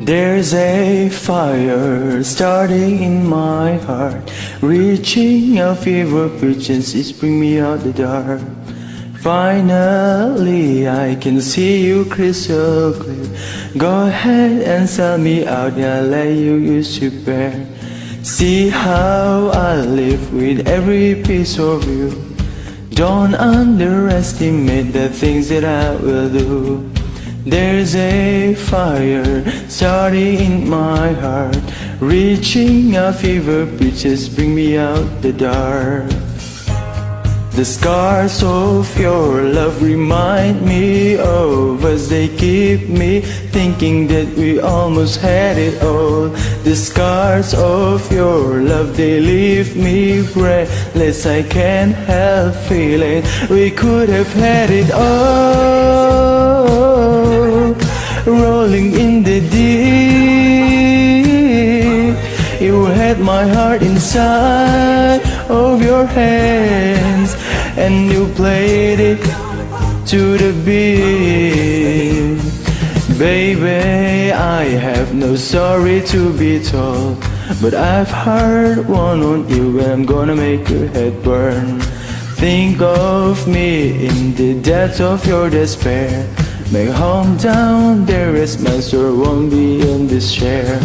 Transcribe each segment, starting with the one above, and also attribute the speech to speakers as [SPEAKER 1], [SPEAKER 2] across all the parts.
[SPEAKER 1] There's a fire starting in my heart, reaching a fever pitch and it's bring me out the dark. Finally I can see you crystal clear. Go ahead and sell me out, yeah, let you used to bear. See how I live with every piece of you. Don't underestimate the things that I will do. There's a fire starting in my heart, reaching a fever pitch, just bring me out the dark. The scars of your love remind me of us. They keep me thinking that we almost had it all. The scars of your love, they leave me breathless. I can't help feeling we could have had it all. Rolling in the deep, you had my heart inside of your hands, and you played it to the beat. Baby, I have no story to be told, but I've heard one on you and I'm gonna make your head burn. Think of me in the depths of your despair. Make home down there as my soul won't be in this chair.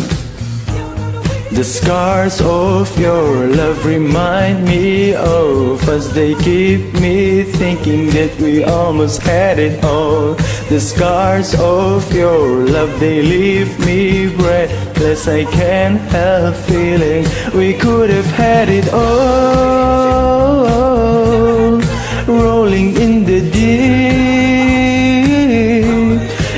[SPEAKER 1] The scars of your love remind me of us. They keep me thinking that we almost had it all. The scars of your love, they leave me breathless. I can't help feeling we could have had it all. Rolling in the deep,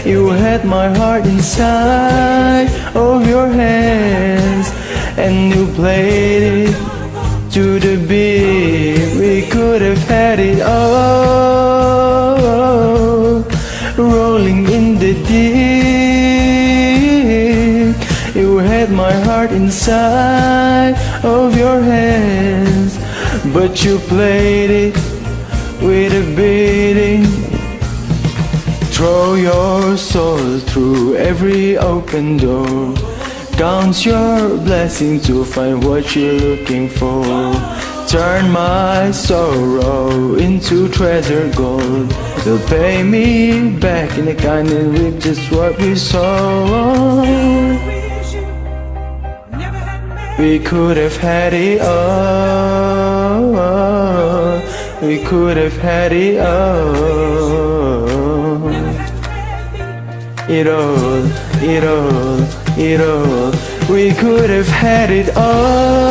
[SPEAKER 1] you had my heart inside of your hands, and you played it to the beat. We could have had it all. Rolling in the deep, you had my heart inside of your hands, but you played it with a beating. Throw your soul through every open door. Count your blessings to find what you're looking for. Turn my sorrow into treasure gold. They'll pay me back in a kind and reap just what we sow. We could have had it all. We could have had it all. It all, it all, it all. We could have had it all.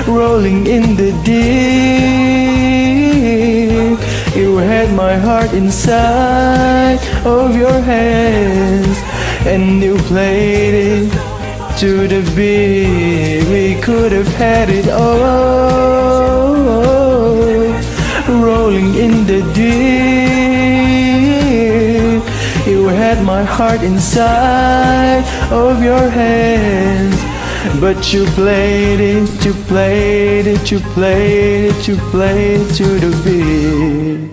[SPEAKER 1] Rolling in the deep, you had my heart inside of your hands, and you played it to the beat. We could have had it all. Rolling in the deep, you had my heart inside of your hands, but you played it, you played it, you played it, you played it to the beat.